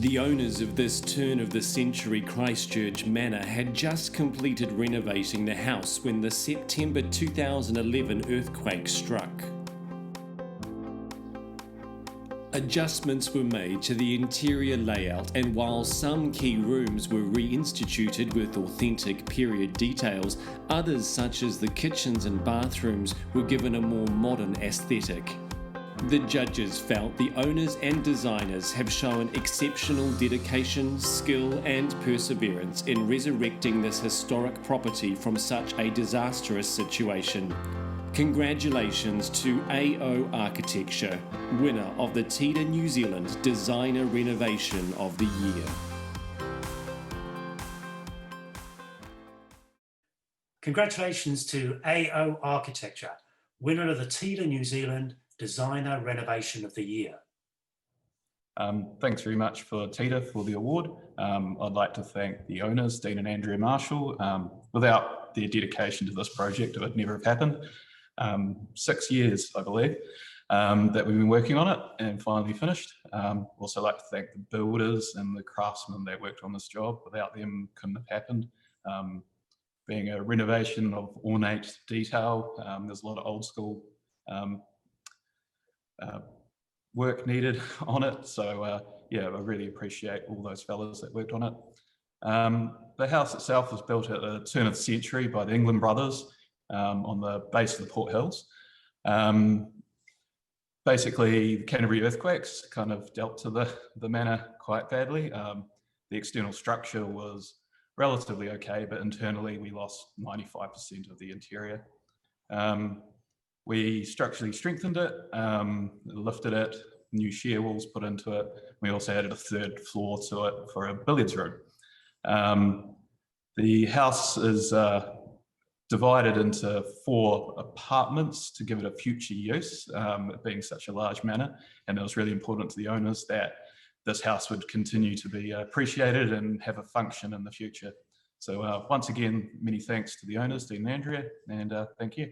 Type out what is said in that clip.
The owners of this turn-of-the-century Christchurch manor had just completed renovating the house when the September 2011 earthquake struck. Adjustments were made to the interior layout, and while some key rooms were reinstituted with authentic period details, others such as the kitchens and bathrooms were given a more modern aesthetic. The judges felt the owners and designers have shown exceptional dedication, skill and perseverance in resurrecting this historic property from such a disastrous situation. Congratulations to AO Architecture, winner of the TIDA New Zealand Designer Renovation of the Year. Congratulations to AO Architecture, winner of the TIDA New Zealand Designer Renovation of the Year. Thanks very much for TIDA for the award. I'd like to thank the owners, Dean and Andrea Marshall. Without their dedication to this project, it would never have happened. 6 years, I believe, that we've been working on it and finally finished. Also like to thank the builders and the craftsmen that worked on this job. Without them, couldn't have happened. Being a renovation of ornate detail, there's a lot of old school work needed on it. So yeah, I really appreciate all those fellas that worked on it. The house itself was built at the turn of the century by the England brothers on the base of the Port Hills. Basically, the Canterbury earthquakes kind of dealt to the manor quite badly. The external structure was relatively okay, but internally we lost 95% of the interior. We structurally strengthened it, lifted it, new shear walls put into it. We also added a third floor to it for a billiards room. The house is divided into 4 apartments to give it a future use, it being such a large manor, and it was really important to the owners that this house would continue to be appreciated and have a function in the future. So once again, many thanks to the owners, Dean and Andrea, and thank you.